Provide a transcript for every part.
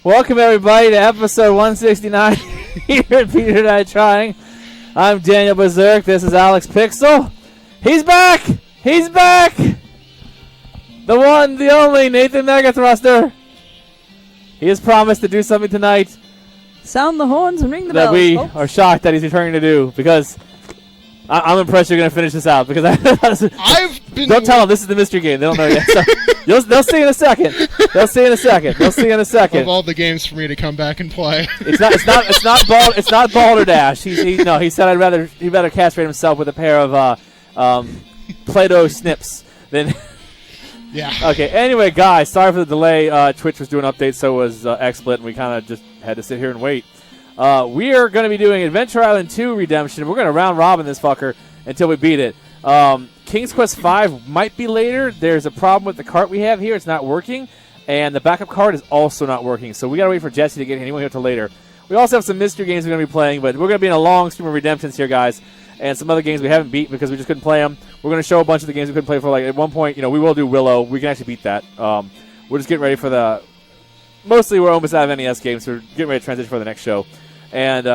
Welcome, everybody, to episode 169 here at Peter and I Trying. I'm Daniel Berserk. This is Alex Pixel. He's back! He's back! The one, the only, Nathan Megathruster. He has promised to do something tonight Sound the horns and ring the bells. that we are shocked that he's returning to do, because I'm impressed you're going to finish this out, because I've been... Don't tell them this is the mystery game. They don't know yet. So they'll see in a second. They'll see in a second. Of all the games for me to come back and play. It's not Balderdash. He said he'd rather castrate himself with a pair of Play-Doh snips than... Yeah. Okay, anyway, guys, sorry for the delay. Twitch was doing updates, so was XSplit, and we kind of just had to sit here and wait. We are going to be doing Adventure Island 2 Redemption. We're going to round robin this fucker until we beat it. King's Quest V might be later. There's a problem with the cart we have here. It's not working, and the backup card is also not working, so we got to wait for Jesse to get here. He won't get till later. We also have some mystery games we're going to be playing, but we're going to be in a long stream of redemptions here, guys, and some other games we haven't beat because we just couldn't play them. We're going to show a bunch of the games we couldn't play for. Like at one point, we will do Willow. We can actually beat that. We're just getting ready for the... Mostly we're almost out of NES games, so we're getting ready to transition for the next show. And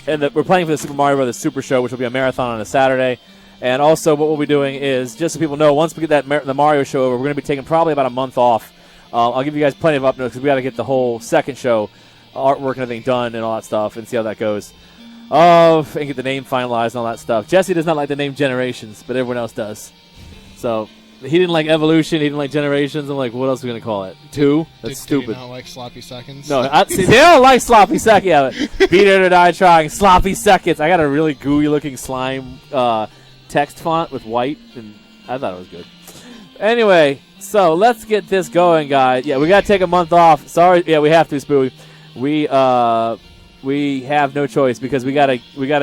we're playing for the Super Mario Bros. Super Show, which will be a marathon on a Saturday. And also what we'll be doing is, just so people know, once we get the Mario show over, we're going to be taking probably about a month off. I'll give you guys plenty of updates because we got to get the whole second show, artwork and everything done and all that stuff, and see how that goes. And get the name finalized and all that stuff. Jesse does not like the name Generations, but everyone else does. So he didn't like Evolution, he didn't like Generations. I'm like, what else are we going to call it? 2? That's stupid. Do you not like Sloppy Seconds? No, see, they don't like Sloppy Seconds. Yeah, Beat It or Die Trying, Sloppy Seconds. I got a really gooey looking slime text font with white, and I thought it was good. Anyway, so let's get this going, guys. Yeah, we got to take a month off. Sorry, yeah, we have to, Spooey. We have no choice because we gotta.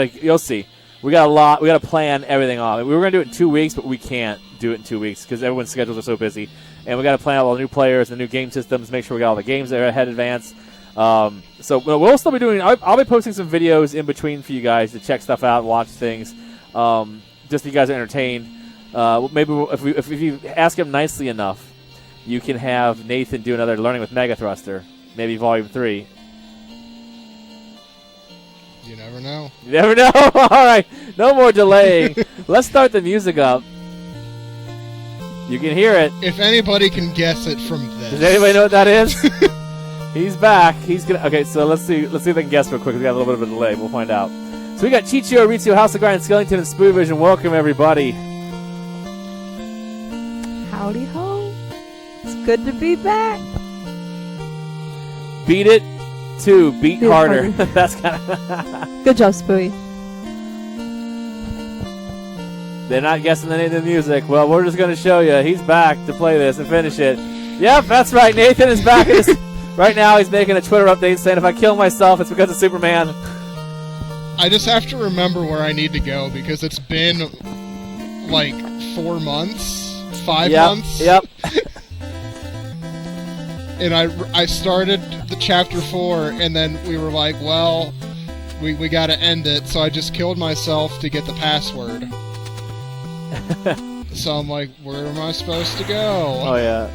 You'll see. We got a lot. We got to plan everything off. We were gonna do it in 2 weeks, but we can't do it in 2 weeks because everyone's schedules are so busy. And we got to plan out all the new players and the new game systems. Make sure we got all the games that are ahead in advance. So we'll still be doing. I'll be posting some videos in between for you guys to check stuff out, watch things, just so you guys are entertained. Maybe if you ask him nicely enough, you can have Nathan do another Learning with Megathruster, maybe Volume 3. You never know. You never know. All right, no more delaying. Let's start the music up. You can hear it. If anybody can guess it from this. Does anybody know what that is? He's back. He's gonna. Okay, so let's see if they can guess real quick. We got a little bit of a delay. We'll find out. So we got Chichio, Rizio, House of Grind, Skellington, and Spoo Vision. Welcome everybody. Howdy ho. It's good to be back. Beat it to beat harder. Harder. That's kind of. Good job, Spooey. They're not guessing the name of the music. Well, we're just going to show you. He's back to play this and finish it. Yep, that's right. Nathan is back. Right now he's making a Twitter update saying if I kill myself, it's because of Superman. I just have to remember where I need to go because it's been like 4 months, 5 months. Yep. And I started the chapter 4, and then we were like, well, we got to end it, so I just killed myself to get the password. So I'm like, where am I supposed to go? Oh yeah.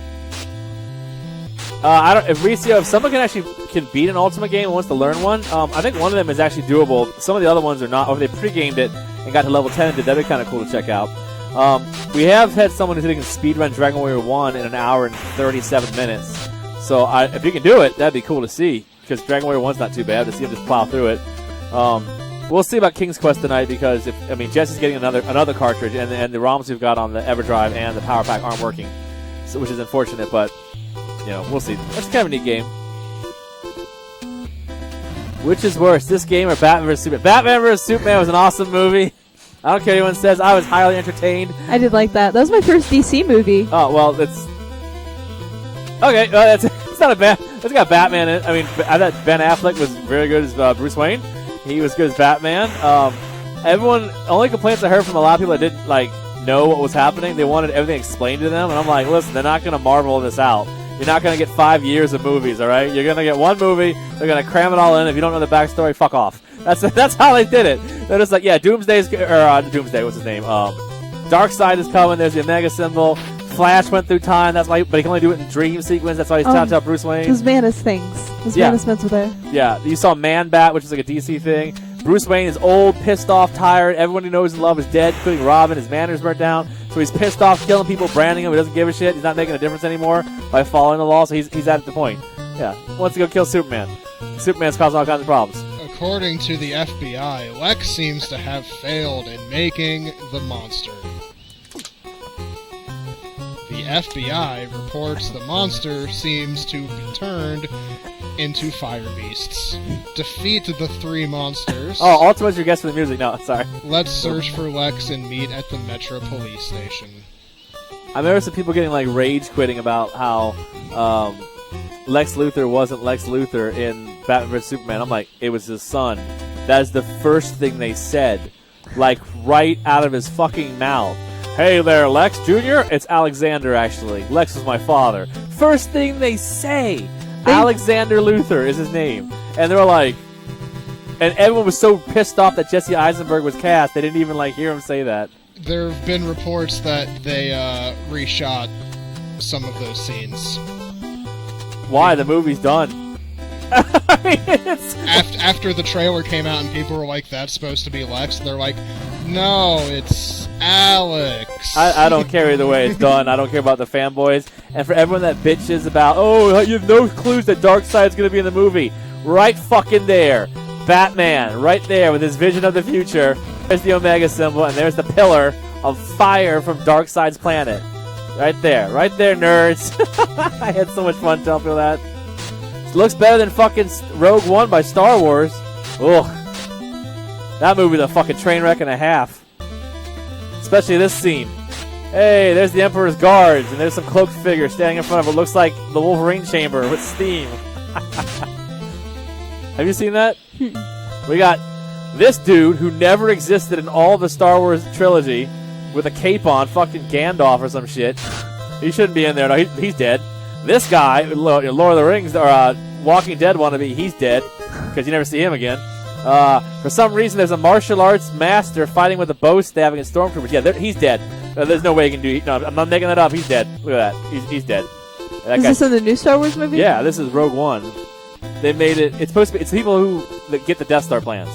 If someone can beat an Ultimate game and wants to learn one, I think one of them is actually doable. Some of the other ones are not, or they pre-gamed it and got to level 10 and did. That'd be kind of cool to check out. We have had someone who's hitting speedrun Dragon Warrior 1 in 1 hour and 37 minutes. So if you can do it, that'd be cool to see, because Dragon Warrior 1's not too bad to see him just plow through it. We'll see about King's Quest tonight because Jesse's getting another cartridge, and the ROMs we've got on the EverDrive and the Power Pack aren't working, so, which is unfortunate. But we'll see. That's kind of a neat game. Which is worse, this game or Batman vs Superman? Batman vs Superman was an awesome movie. I don't care what anyone says. I was highly entertained. I did like that. That was my first DC movie. Oh well, it's okay. It's not a bad. It's got Batman in it. I mean, I thought Ben Affleck was very good as Bruce Wayne. He was good as Batman. Only complaints I heard from a lot of people that didn't know what was happening. They wanted everything explained to them, and I'm like, listen, they're not going to Marvel this out. You're not going to get 5 years of movies, all right? You're going to get one movie. They're going to cram it all in. If you don't know the backstory, fuck off. That's how they did it. They're just like, yeah, Doomsday, what's his name? Darkseid is coming. There's the Omega symbol. Flash went through time. That's why, but he can only do it in dream sequence. That's why he's tapped out Bruce Wayne. Those Manus things. Those Yeah. Manus Ments were there. Yeah, you saw Man-Bat, which is like a DC thing. Bruce Wayne is old, pissed off, tired. Everyone he knows and love is dead, including Robin. His manners burnt down. So he's pissed off, killing people, branding them. He doesn't give a shit. He's not making a difference anymore by following the law, so he's at the point. Yeah, he wants to go kill Superman. Superman's causing all kinds of problems. According to the FBI, Lex seems to have failed in making the monster. The FBI reports the monster seems to be turned into fire beasts. Defeat the 3 monsters. Oh, Ultimate's your guess for the music. No, sorry. Let's search for Lex and meet at the Metro Police Station. I remember some people getting like rage quitting about how Lex Luthor wasn't Lex Luthor in Batman vs Superman. I'm like, it was his son. That is the first thing they said, like right out of his fucking mouth. Hey there, Lex Jr. It's Alexander, actually. Lex was my father. First thing they say, Alexander Luthor is his name. And they were like, and everyone was so pissed off that Jesse Eisenberg was cast, they didn't even like hear him say that. There have been reports that they reshot some of those scenes. Why? The movie's done. I mean, it's... After the trailer came out and people were like, that's supposed to be Lex, and they're like, no, it's Alex. I don't care either way. It's done. I don't care about the fanboys. And for everyone that bitches about, oh, you have no clues that Darkseid's going to be in the movie. Right fucking there. Batman, right there with his vision of the future. There's the Omega symbol, and there's the pillar of fire from Darkseid's planet. Right there, nerds. I had so much fun telling people that. It looks better than fucking Rogue One by Star Wars. Ugh. That movie's a fucking train wreck and a half. Especially this scene. Hey, there's the Emperor's guards, and there's some cloaked figure standing in front of what looks like the Wolverine chamber with steam. Have you seen that? We got this dude who never existed in all the Star Wars trilogy with a cape on, fucking Gandalf or some shit. He shouldn't be in there. No, he's dead. This guy, Lord of the Rings, or Walking Dead wannabe, he's dead because you never see him again. For some reason, there's a martial arts master fighting with a bow stabbing at stormtroopers. Yeah, he's dead. There's no way he can do it. No, I'm not making that up. He's dead. Look at that. He's dead. Is this in the new Star Wars movie? Yeah, this is Rogue One. They made it. It's supposed to be. It's people who that get the Death Star plans.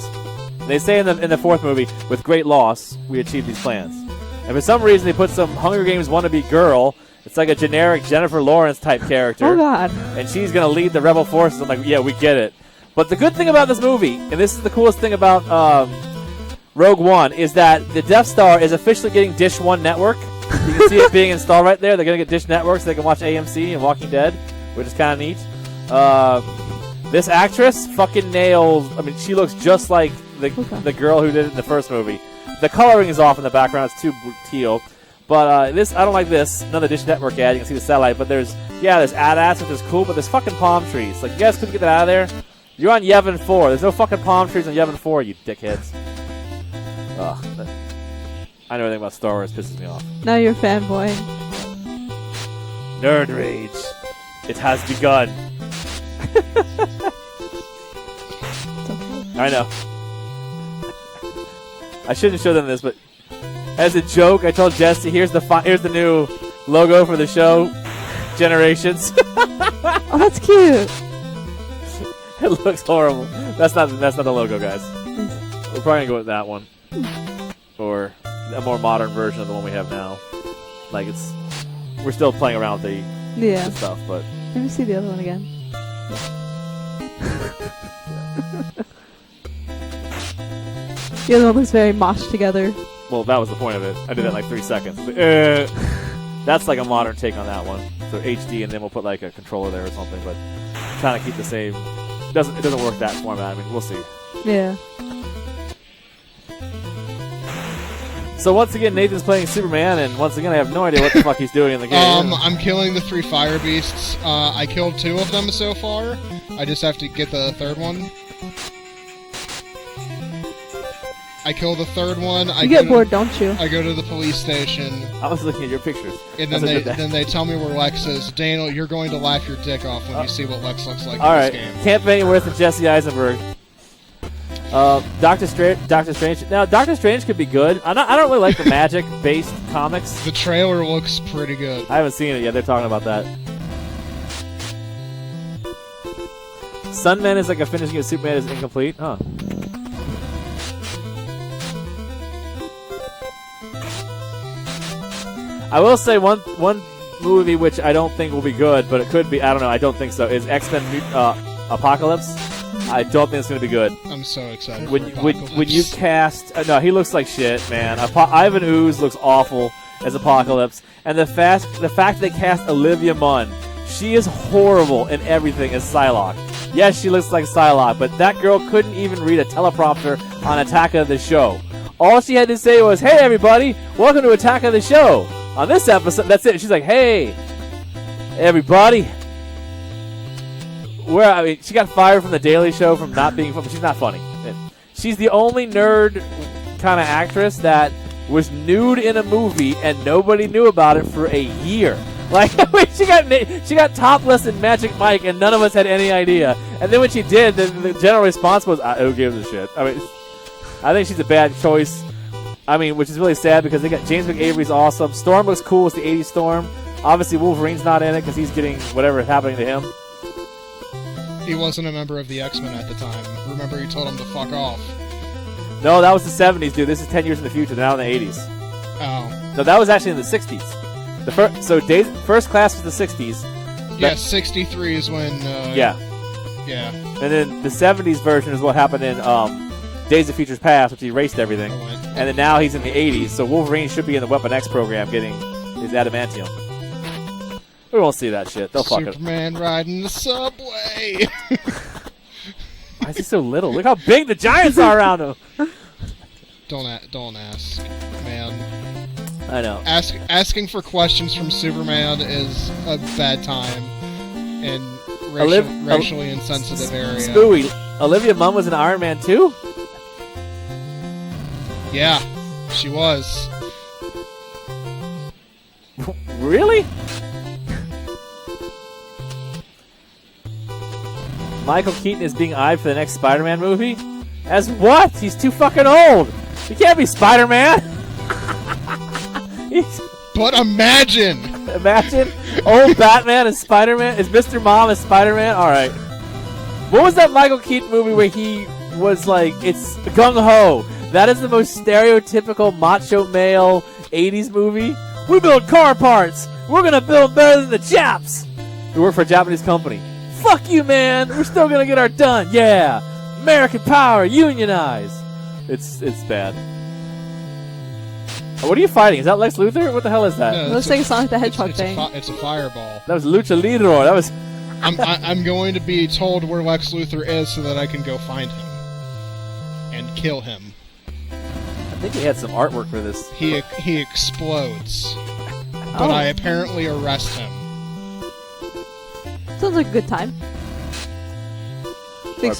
They say in the 4th movie, with great loss, we achieved these plans. And for some reason, they put some Hunger Games wannabe girl. It's like a generic Jennifer Lawrence type character. Oh God! And she's gonna lead the rebel forces. I'm like, yeah, we get it. But the good thing about this movie, and this is the coolest thing about Rogue One, is that the Death Star is officially getting Dish One Network. You can see it being installed right there. They're gonna get Dish Network so they can watch AMC and Walking Dead, which is kind of neat. This actress fucking nails. I mean, she looks just like the girl who did it in the first movie. The coloring is off in the background; it's too teal. But this, I don't like this. Another Dish Network ad. You can see the satellite. But there's AT-ATs, which is cool. But there's fucking palm trees. Like, you guys couldn't get that out of there. You're on Yavin 4. There's no fucking palm trees on Yavin 4, you dickheads. Ugh. I know everything about Star Wars. Pisses me off. Now you're a fanboy. Nerd rage. It has begun. I know. I shouldn't show them this, but as a joke, I told Jesse, here's the new logo for the show, Generations. Oh, that's cute. It looks horrible. That's not the logo, guys. We're probably gonna go with that one, or a more modern version of the one we have now. Like we're still playing around with the stuff, but let me see the other one again. The other one looks very moshed together. Well, that was the point of it. I did that in like 3 seconds. That's like a modern take on that one. So HD, and then we'll put like a controller there or something, but trying to keep the same. It doesn't work that format. I mean, we'll see. Yeah. So once again, Nathan's playing Superman, and once again, I have no idea what the fuck he's doing in the game. I'm killing the 3 fire beasts. I killed 2 of them so far. I just have to get the 3rd one. I kill the 3rd one. You get bored, don't you? I go to the police station. I was looking at your pictures. And then they tell me where Lex is. Daniel, you're going to laugh your dick off when you see what Lex looks like all in right. this game. Can't pay any worse than Jesse Eisenberg. Doctor Strange. Now, Doctor Strange could be good. I don't really like the magic-based comics. The trailer looks pretty good. I haven't seen it yet. They're talking about that. Sunman is like a finishing of Superman is incomplete. Huh. I will say one movie which I don't think will be good, but it could be. I don't know. I don't think so. Is X-Men Apocalypse? I don't think it's going to be good. I'm so excited. When you cast, no, he looks like shit, man. Ivan Ooze looks awful as Apocalypse, and the fact they cast Olivia Munn, she is horrible in everything as Psylocke. Yes, she looks like Psylocke, but that girl couldn't even read a teleprompter on Attack of the Show. All she had to say was, "Hey, everybody, welcome to Attack of the Show." On this episode, that's it. She's like, "Hey, everybody." She got fired from The Daily Show from not being funny. She's not funny. She's the only nerd kind of actress that was nude in a movie and nobody knew about it for a year. Like, she got topless in Magic Mike and none of us had any idea. And then when she did, the general response was, "Who gives a shit?" I mean, I think she's a bad choice. I mean, which is really sad because they got James McAvery's awesome. Storm looks cool. It's the 80s Storm. Obviously, Wolverine's not in it because he's getting whatever is happening to him. He wasn't a member of the X-Men at the time. Remember, he told him to fuck off. No, that was the 70s, dude. This is 10 years in the future. They're now in the 80s. Oh. No, that was actually in the 60s. First Class was the 60s. Yeah, 63 is when... yeah. Yeah. And then the 70s version is what happened in Days of Futures Past, which he erased everything. And then now he's in the 80s, so Wolverine should be in the Weapon X program getting his adamantium. We won't see that shit. They'll fuck it. Superman riding the subway. Why is he so little? Look how big the giants are around him. Don't ask, man. I know. Asking for questions from Superman is a bad time in racially insensitive area. Spooey, Olivia Munn was in Iron Man 2? Yeah, she was. Really? Michael Keaton is being eyed for the next Spider-Man movie? As what? He's too fucking old. He can't be Spider-Man. But imagine! Imagine old Batman as Spider-Man? Is Mr. Mom as Spider-Man? Alright. What was that Michael Keaton movie where he was like, it's gung-ho? That is the most stereotypical macho male 80s movie. We build car parts. We're going to build better than the Japs. We work for a Japanese company. Fuck you, man. We're still going to get our done. Yeah. American power. Unionize. It's bad. What are you fighting? Is that Lex Luthor? What the hell is that? No, looks like Sonic the Hedgehog thing. It's a fireball. That was Lucha Lidor. That was... I'm going to be told where Lex Luthor is so that I can go find him. And kill him. I think he had some artwork for this. He explodes. But I apparently arrest him. Sounds like a good time.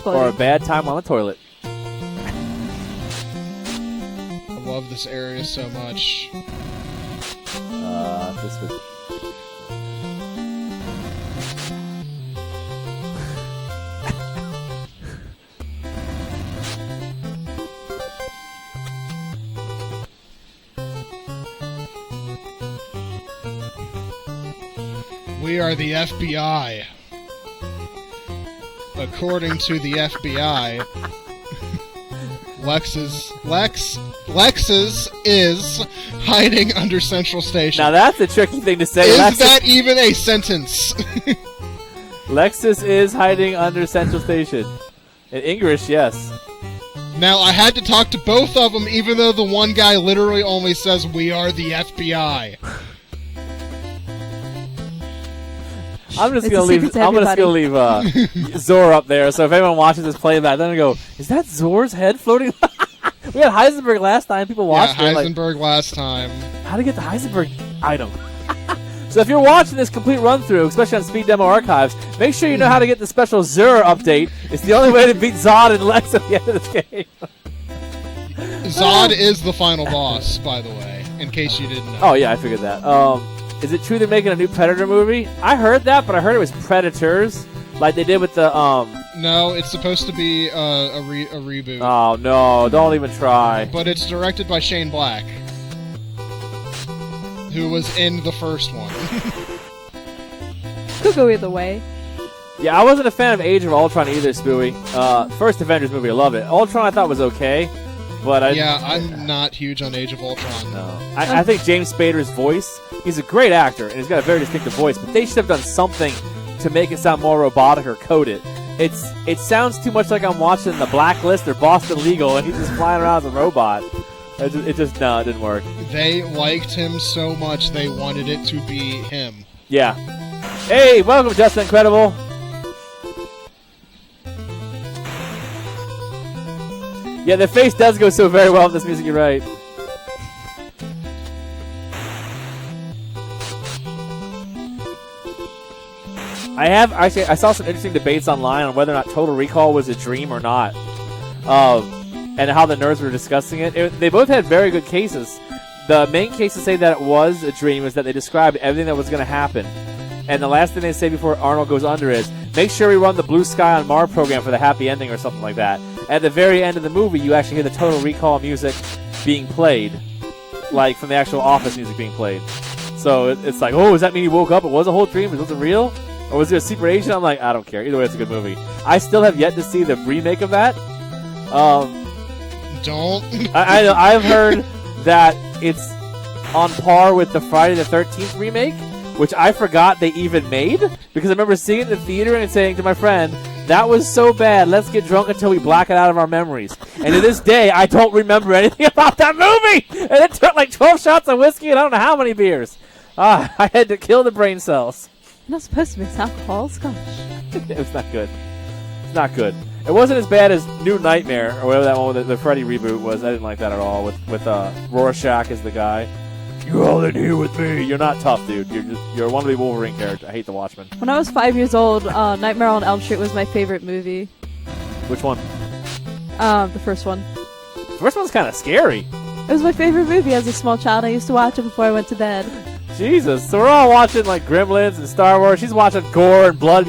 Or a bad time on the toilet. I love this area so much. This was... We are the FBI. According to the FBI, Lexus is hiding under Central Station. Now that's a tricky thing to say. Is that even a sentence? Lexus is hiding under Central Station. In English, yes. Now, I had to talk to both of them, even though the one guy literally only says, "We are the FBI." I'm just gonna leave Zor up there. So if anyone watches this playback, then they go, "Is that Zor's head floating?" We had Heisenberg last time. People watched it. Heisenberg last time. How to get the Heisenberg item? So if you're watching this complete run through, especially on Speed Demo Archives, make sure you know how to get the special Zur update. It's the only way to beat Zod and Lex at the end of this game. Zod is the final boss, by the way, in case you didn't know. Oh yeah, I figured that. Is it true they're making a new Predator movie? I heard that, but I heard it was Predators, like they did with the No, it's supposed to be a reboot. Oh no! Don't even try. But it's directed by Shane Black, who was in the first one. Could go either way. Yeah, I wasn't a fan of Age of Ultron either, Spooey. First Avengers movie, I love it. Ultron I thought was okay, but I'm not huge on Age of Ultron. No. I think James Spader's voice, he's a great actor, and he's got a very distinctive voice, but they should have done something to make it sound more robotic or code it. It sounds too much like I'm watching The Blacklist or Boston Legal, and he's just flying around as a robot. It didn't work. They liked him so much they wanted it to be him. Yeah. Hey, welcome, Justin Incredible. Yeah, the face does go so very well with this music, you're right. I saw some interesting debates online on whether or not Total Recall was a dream or not, and how the nerds were discussing it. They both had very good cases. The main case to say that it was a dream is that they described everything that was going to happen, and the last thing they say before Arnold goes under is, make sure we run the Blue Sky on Mars program for the happy ending or something like that. At the very end of the movie, you actually hear the Total Recall music being played, like from the actual Office music being played. So it's like, oh, does that mean he woke up? It was a whole dream? It wasn't real? Or was it a super agent? I'm like, I don't care. Either way, it's a good movie. I still have yet to see the remake of that. Don't. I've heard that it's on par with the Friday the 13th remake, which I forgot they even made, because I remember seeing it in the theater and saying to my friend, that was so bad, let's get drunk until we black it out of our memories. And to this day, I don't remember anything about that movie! And it took like 12 shots of whiskey and I don't know how many beers. I had to kill the brain cells. You're not supposed to mix alcohol, Scotch. It was not good. It's not good. It wasn't as bad as New Nightmare, or whatever that one with the Freddy reboot was. I didn't like that at all, with Rorschach as the guy. You're all in here with me. You're not tough, dude. You're a wannabe Wolverine character. I hate the Watchmen. When I was 5 years old, Nightmare on Elm Street was my favorite movie. Which one? The first one. The first one's kind of scary. It was my favorite movie as a small child. I used to watch it before I went to bed. Jesus. So we're all watching like Gremlins and Star Wars. She's watching gore and blood.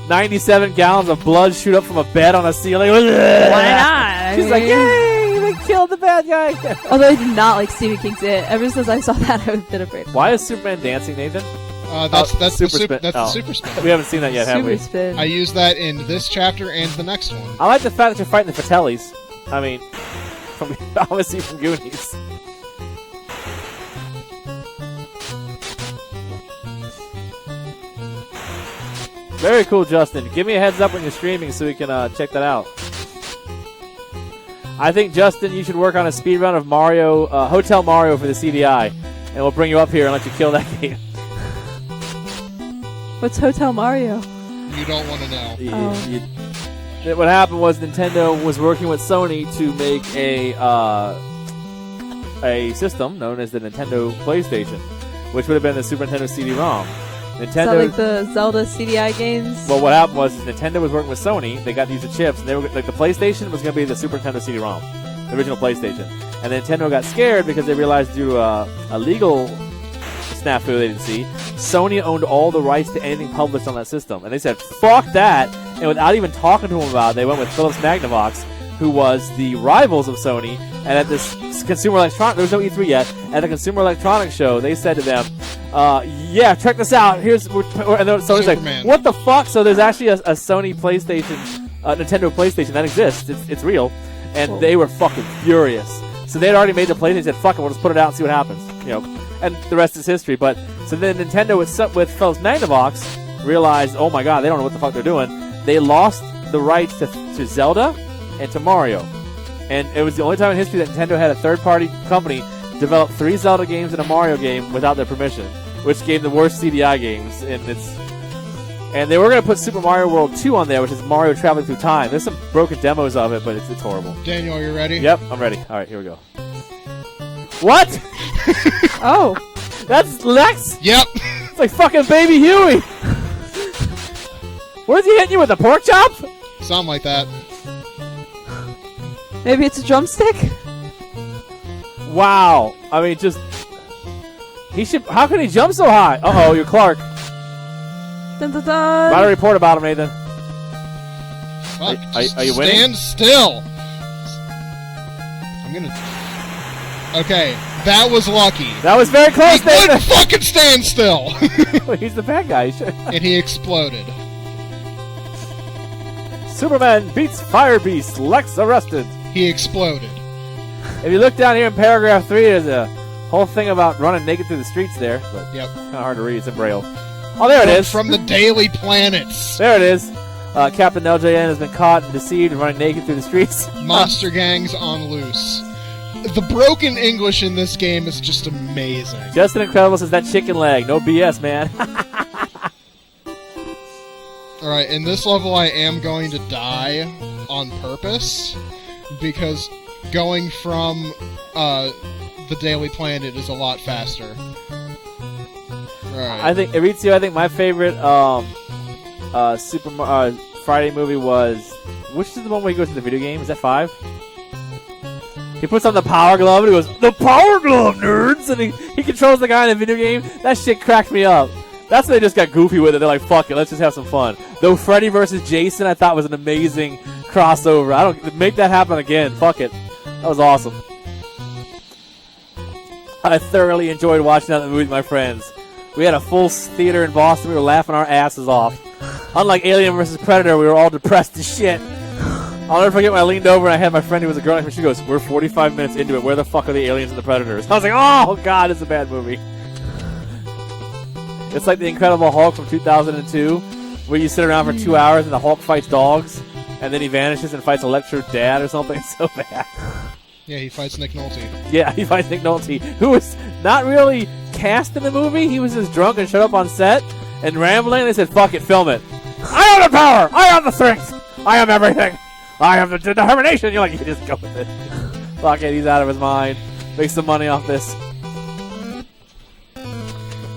97 gallons of blood shoot up from a bed on a ceiling. Why not? She's like, yay, we killed the bad guy. Although I did not like Stephen King's It. Ever since I saw that, I've been afraid. Why is Superman dancing, Nathan? That's the Super super spin. that's the super spin. We haven't seen that yet, have we? Super spin. I use that in this chapter and the next one. I like the fact that you're fighting the Fratellis. I mean, obviously from Goonies. Very cool, Justin. Give me a heads up when you're streaming so we can check that out. I think, Justin, you should work on a speed run of Mario, Hotel Mario for the CDI, and we'll bring you up here and let you kill that game. What's Hotel Mario? You don't want to know. What happened was Nintendo was working with Sony to make a system known as the Nintendo PlayStation, which would have been the Super Nintendo CD-ROM. Is that like the Zelda CDI games? Well, what happened was Nintendo was working with Sony. They got to use the chips, and they were like the PlayStation was going to be the Super Nintendo CD-ROM, the original PlayStation. And then Nintendo got scared because they realized due to a legal snafu they didn't see, Sony owned all the rights to anything published on that system, and they said fuck that. And without even talking to them about it, they went with Philips Magnavox, who was the rivals of Sony. And at this Consumer Electronics, there was no E3 yet. At the Consumer Electronics show, they said to them, yeah, check this out. And then Sony's like, what the fuck? So there's actually a Sony PlayStation, Nintendo PlayStation that exists. It's real. And they were fucking furious. So they had already made the PlayStation and said, fuck it, we'll just put it out and see what happens. You know, and the rest is history. But so then Nintendo with Philips Magnavox realized, oh my god, they don't know what the fuck they're doing. They lost the rights to Zelda and to Mario. And it was the only time in history that Nintendo had a third-party company develop 3 Zelda games and a Mario game without their permission, which gave the worst CDI games. And they were going to put Super Mario World 2 on there, which is Mario traveling through time. There's some broken demos of it, but it's horrible. Daniel, you ready? Yep, I'm ready. All right, here we go. What? Oh. That's Lex? Yep. It's like fucking Baby Huey. Where's he hitting you with a pork chop? Something like that. Maybe it's a drumstick? Wow. I mean, just... He should... How can he jump so high? Uh-oh, you're Clark. Dun, dun, dun. Write a report about him, Nathan. Fuck. Are you winning? Stand still. I'm gonna. Okay, that was lucky. That was very close, He wouldn't Nathan. fucking stand still. He's the bad guy. And he exploded. Superman beats Fire Beast. Lex arrested. He exploded. If you look down here in paragraph 3, there's a whole thing about running naked through the streets there. But Yep. it's kind of hard to read. It's in Braille. Oh, there it is. From the Daily Planets. There it is. Captain LJN has been caught and deceived and running naked through the streets. Monster gangs on loose. The broken English in this game is just amazing. Justin Incredible says that chicken leg. No BS, man. Alright, in this level I am going to die on purpose, because going from the Daily Planet is a lot faster. Alright. I think Erizio, I think my favorite Friday movie was, which is the one where he goes to the video game? Is that 5? He puts on the power glove and he goes, "The power glove, nerds!" And he controls the guy in the video game. That shit cracked me up. That's when they just got goofy with it. They're like, fuck it, let's just have some fun. Though Freddy vs. Jason, I thought was an amazing crossover. I don't make that happen again. Fuck it. That was awesome. I thoroughly enjoyed watching that movie with my friends. We had a full theater in Boston. We were laughing our asses off. Unlike Alien vs. Predator, we were all depressed as shit. I'll never forget when I leaned over and I had my friend who was a girl, and she goes, "We're 45 minutes into it. Where the fuck are the aliens and the predators?" I was like, "Oh god, it's a bad movie." It's like the Incredible Hulk from 2002, where you sit around for 2 hours and the Hulk fights dogs, and then he vanishes and fights Electro's dad or something. It's so bad. Yeah, he fights Nick Nolte. Yeah, he fights Nick Nolte, who was not really cast in the movie. He was just drunk and showed up on set and rambling. They said, "Fuck it, film it. I have the power. I have the strength. I am everything. I have the determination." You're like, you just go with it. Fuck it, he's out of his mind. Make some money off this.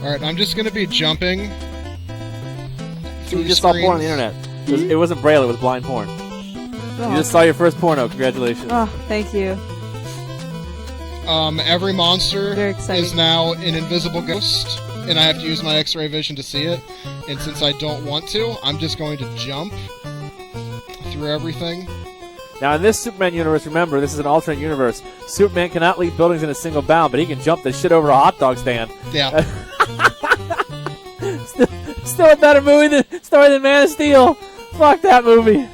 Alright, I'm just gonna be jumping through You just saw porn on the screens. internet. It wasn't Braille, it was blind porn. You just saw your first porno. Congratulations. Oh, thank you. Every monster Very exciting. is now an invisible ghost, and I have to use my X-ray vision to see it. And since I don't want to, I'm just going to jump through everything. Now, in this Superman universe, remember, this is an alternate universe. Superman cannot leave buildings in a single bound, but he can jump the shit over a hot dog stand. Yeah. Still a better story than Man of Steel. Fuck that movie.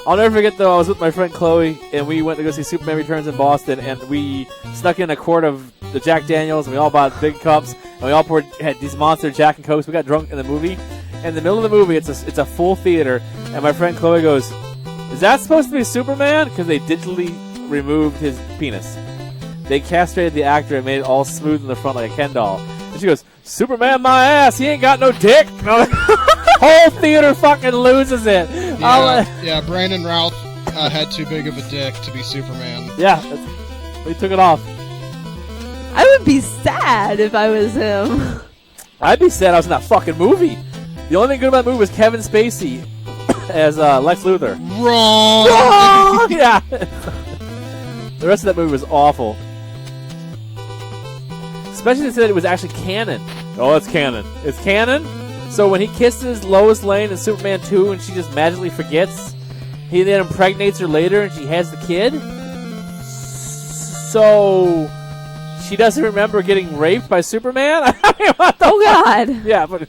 I'll never forget, though, I was with my friend Chloe, and we went to go see Superman Returns in Boston, and we snuck in a quart of the Jack Daniels, and we all bought big cups, and we all had these monster Jack and Cokes. We got drunk in the movie. In the middle of the movie, it's a full theater, and my friend Chloe goes, "Is that supposed to be Superman?" Because they digitally removed his penis. They castrated the actor and made it all smooth in the front like a Ken doll. And she goes, "Superman my ass, he ain't got no dick." Whole theater fucking loses it. Yeah, Brandon Routh had too big of a dick to be Superman. Yeah, they took it off. I would be sad if I was him. I'd be sad I was in that fucking movie. The only thing good about the movie was Kevin Spacey as Lex Luthor. Wrong! Oh, yeah. The rest of that movie was awful. Especially they said it was actually canon. Oh, it's canon. It's canon? So when he kisses Lois Lane in Superman 2 and she just magically forgets, he then impregnates her later and she has the kid? So she doesn't remember getting raped by Superman? I mean, what the Oh, God. Yeah, but...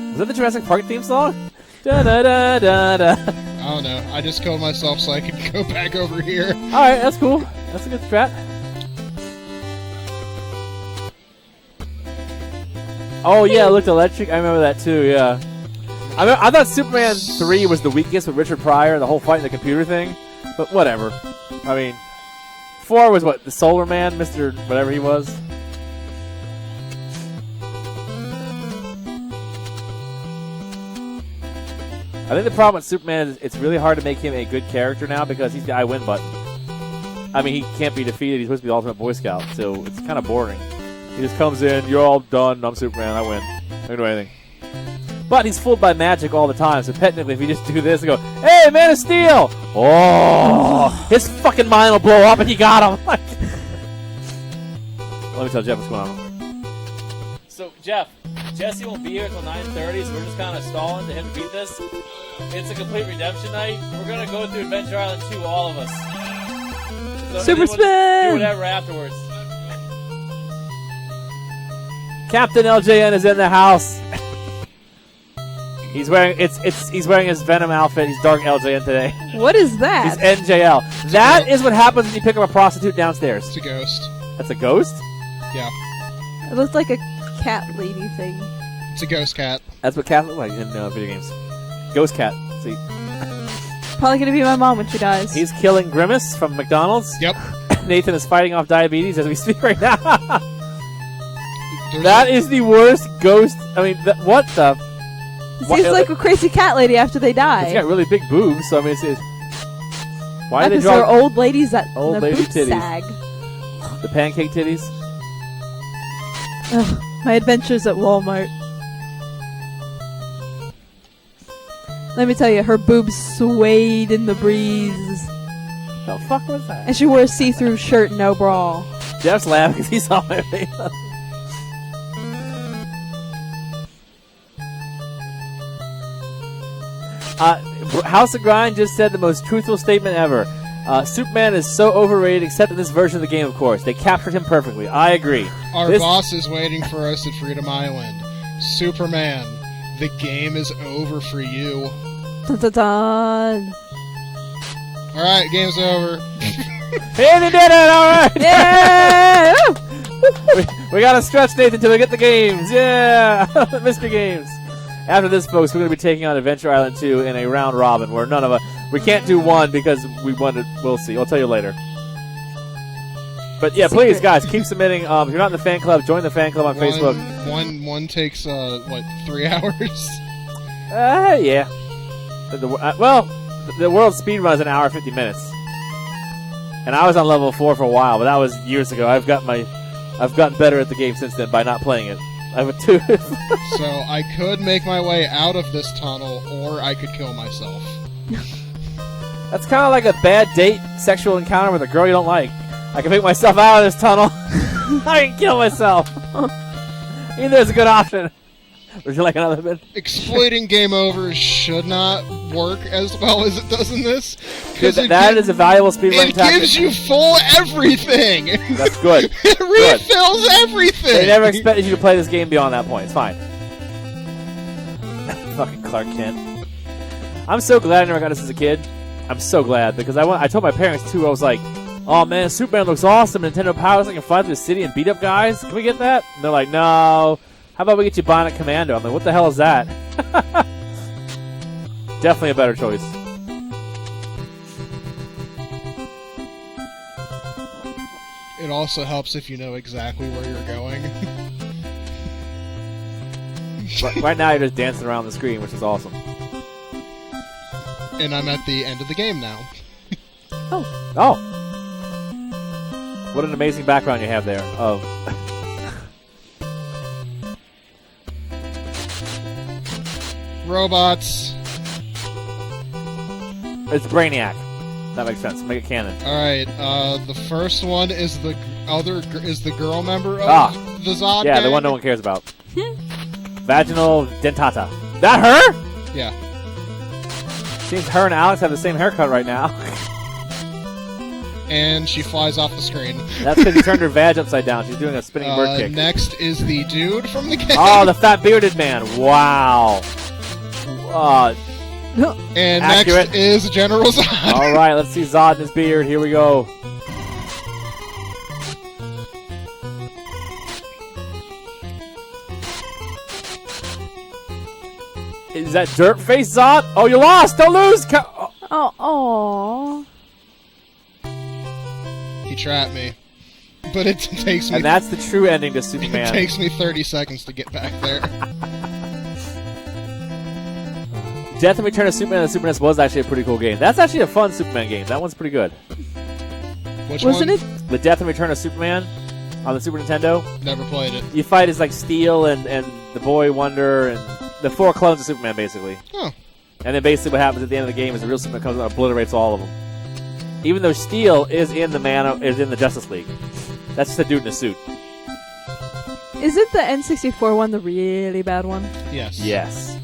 Was that the Jurassic Park theme song? Da-da-da-da-da. I don't know. I just killed myself so I could go back over here. Alright, that's cool. That's a good strat. Oh, yeah, it looked electric. I remember that, too, yeah. I thought Superman 3 was the weakest with Richard Pryor, the whole fight in the computer thing. But whatever. I mean, 4 was what? The Solar Man? Mr. whatever he was? I think the problem with Superman is it's really hard to make him a good character now because he's the I win button. I mean, he can't be defeated. He's supposed to be the ultimate Boy Scout, so it's kind of boring. He just comes in, you're all done, I'm Superman, I win. I can do anything. But he's fooled by magic all the time, so technically if you just do this and go, "Hey, Man of Steel!" Oh, his fucking mind will blow up and you got him. Let me tell Jeff what's going on. So, Jeff, Jesse won't be here until 9:30, so we're just kind of stalling to him to beat this. It's a complete redemption night. We're going to go through Adventure Island 2, all of us. So Super spin! Do whatever afterwards. Captain LJN is in the house. He's wearing he's wearing his Venom outfit. He's Dark LJN today. What is that? He's NJL. That is what happens when you pick up a prostitute downstairs. It's a ghost. That's a ghost? Yeah. It looks like a cat lady thing. It's a ghost cat. That's what cats look like in video games. Ghost cat. See, Probably gonna be my mom when she dies. he's killing Grimace from McDonald's. Yep. Nathan is fighting off diabetes as we speak right now. There's That is the worst ghost. I mean, what the? Seems like a crazy cat lady after they die. It's got really big boobs, so I mean, it's why do they Because they're draw old ladies that Old their lady boobs titties. sag. the pancake titties? Ugh, my adventures at Walmart. Let me tell you, her boobs swayed in the breeze. The fuck was that? And she wore a see-through shirt, no bra. Jeff's laughing because he saw my face. House of Grind just said the most truthful statement ever. Superman is so overrated, except in this version of the game, of course. They captured him perfectly. I agree. Our This- boss is waiting for us at Freedom Island. Superman, the game is over for you. Dun, dun, dun. Alright, game's over. Hey, they did it! All right! Yeah! we got to stretch, Nathan, until we get the games. Yeah! Mr. Games. After this, folks, we're going to be taking on Adventure Island 2 in a round robin where none of us... We can't do one because we wanted... We'll see. I'll tell you later. But yeah, please, guys, keep submitting. If you're not in the fan club, join the fan club on Facebook. One takes, 3 hours? Yeah. The world speed run is an hour 50 minutes. And I was on level 4 for a while, but that was years ago. I've gotten better at the game since then by not playing it. I have a 2. So I could make my way out of this tunnel, or I could kill myself. That's kind of like a bad date sexual encounter with a girl you don't like. I can make myself out of this tunnel. I can kill myself. Either is a good option. Would you like another bit? Exploiting game overs should not work as well as it does in this. Dude, 'cause that is a valuable speedrun it tactic. gives you full everything. That's good. It refills everything. They never expected you to play this game beyond that point. It's fine. Fucking Clark Kent. I'm so glad I never got this as a kid. I'm so glad because I told my parents too. I was like, "Oh man, Superman looks awesome. Nintendo powers. I can fly through the city and beat up guys. Can we get that?" And they're like, "No. How about we get you Bionic Commando?" I'm like, "What the hell is that?" Definitely a better choice. It also helps if you know exactly where you're going. Right now, you're just dancing around the screen, which is awesome. And I'm at the end of the game now. Oh. What an amazing background you have there. Oh. Robots. It's Brainiac. That makes sense. Make it canon. Alright, the first one is the girl member of the Zod Yeah, the gang. one no one cares about. Vaginal Dentata. That her? Yeah. Seems her and Alex have the same haircut right now. And she flies off the screen. That's because you turned her vag upside down. She's doing a spinning bird kick. Next is the dude from the game. Oh, the fat bearded man. Wow. And accurate. next is General Zod. All right, let's see Zod and his beard. Here we go. Is that dirt face Zod? Oh, you lost. Don't lose. Oh. He trapped me. But it takes me And that's the true ending to it Superman. takes me 30 seconds to get back there. Death and Return of Superman and the Super NES was actually a pretty cool game. That's actually a fun Superman game. That one's pretty good. Which Wasn't one? it? The Death and Return of Superman on the Super Nintendo. Never played it. You fight as like Steel and the Boy Wonder and the 4 clones of Superman, basically. Oh. And then basically what happens at the end of the game is the real Superman comes and obliterates all of them. Even though Steel is in the Justice League. That's just a dude in a suit. Isn't the N64 one the really bad one? Yes. Yes.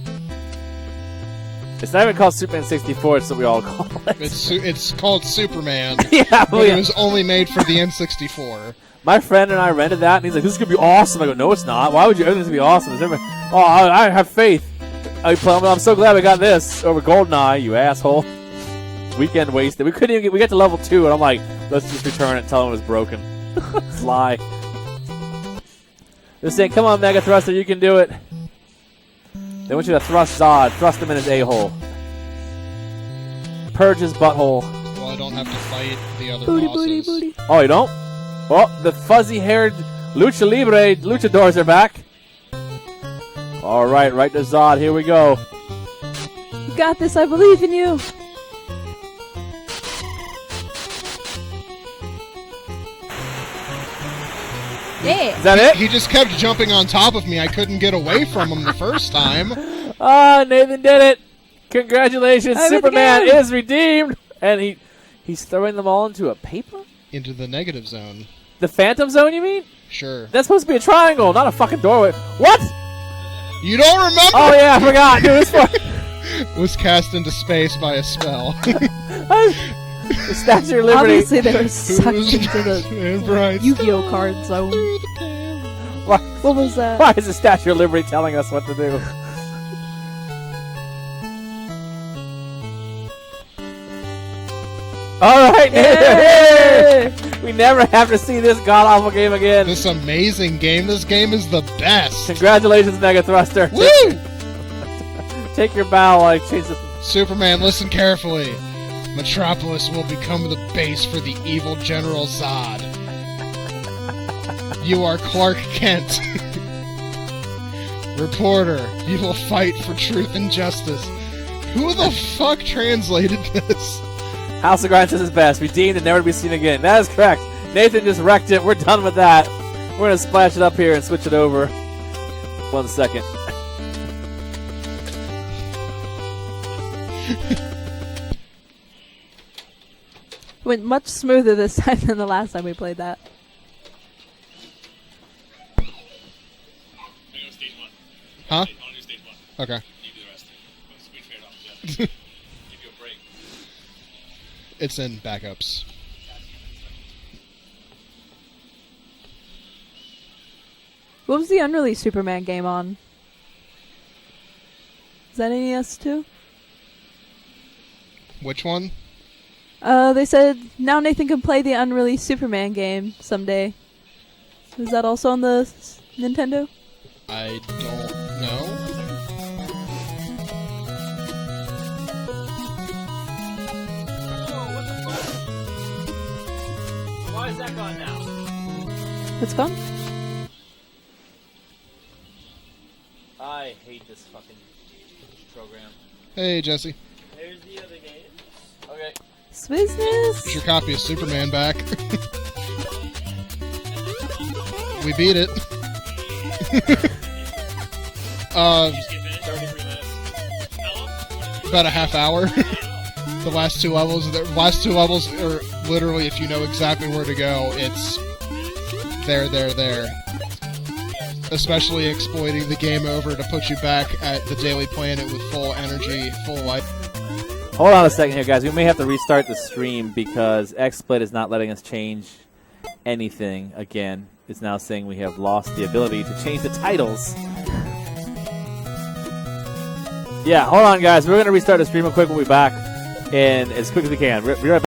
It's not even called Superman 64. It's what we all call it. It's called Superman, yeah, but it was only made for the N64. My friend and I rented that, and he's like, "This is gonna be awesome." I go, "No, it's not. Why would you? Everything's gonna be awesome." I have faith. I'm so glad we got this over GoldenEye, you asshole. Weekend wasted. We couldn't even we got to level 2, and I'm like, let's just return it and tell him it was broken. Fly. They're saying, come on, Mega Thruster, you can do it. They want you to thrust Zod. Thrust him in his a-hole. Purge his butthole. Well, I don't have to fight the other Booty, bosses. booty, booty. Oh, you don't? Oh, the fuzzy-haired Lucha Libre luchadors are back. All right to Zod. Here we go. You got this. I believe in you. Yeah. Is that it? He just kept jumping on top of me. I couldn't get away from him the first time. Ah, Nathan did it. Congratulations. I Superman began. is redeemed. And he's throwing them all into a paper? Into the negative zone. The Phantom Zone, you mean? Sure. That's supposed to be a triangle, not a fucking doorway. What? You don't remember? Oh, yeah, I forgot. Dude, this Was cast into space by a spell. the Statue of Liberty. Obviously, they were sucked into the And Bryce. Yu-Gi-Oh card zone. Why, What was that? why is the Statue of Liberty telling us what to do? All right, Yay! we never have to see this god-awful game again. This amazing game. This game is the best. Congratulations, Mega Thruster. Woo! Take your bow while I change the... Superman, listen carefully. Metropolis will become the base for the evil General Zod. You are Clark Kent. Reporter, you will fight for truth and justice. Who the fuck translated this? House of Grind says his best. Redeemed and never to be seen again. That is correct. Nathan just wrecked it. We're done with that. We're going to splash it up here and switch it over. 1 second. Went much smoother this time than the last time we played that. Huh? Okay. It's in backups. What was the unreleased Superman game on? Is that NES too? Which one? They said now Nathan can play the unreleased Superman game someday. Is that also on the Nintendo? I don't know. Why is that gone now? It's gone? I hate this fucking program. Hey, Jesse. Here's the other game. Okay. It's business. Here's your copy of Superman back. We beat it. About a half hour. The last two levels are literally, if you know exactly where to go, it's there. Especially exploiting the game over to put you back at the Daily Planet with full energy, full life. Hold on a second here, guys. We may have to restart the stream because XSplit is not letting us change anything again. It's now saying we have lost the ability to change the titles. Yeah, hold on, guys. We're going to restart the stream real quick. We'll be back and as quick as we can. Be right back.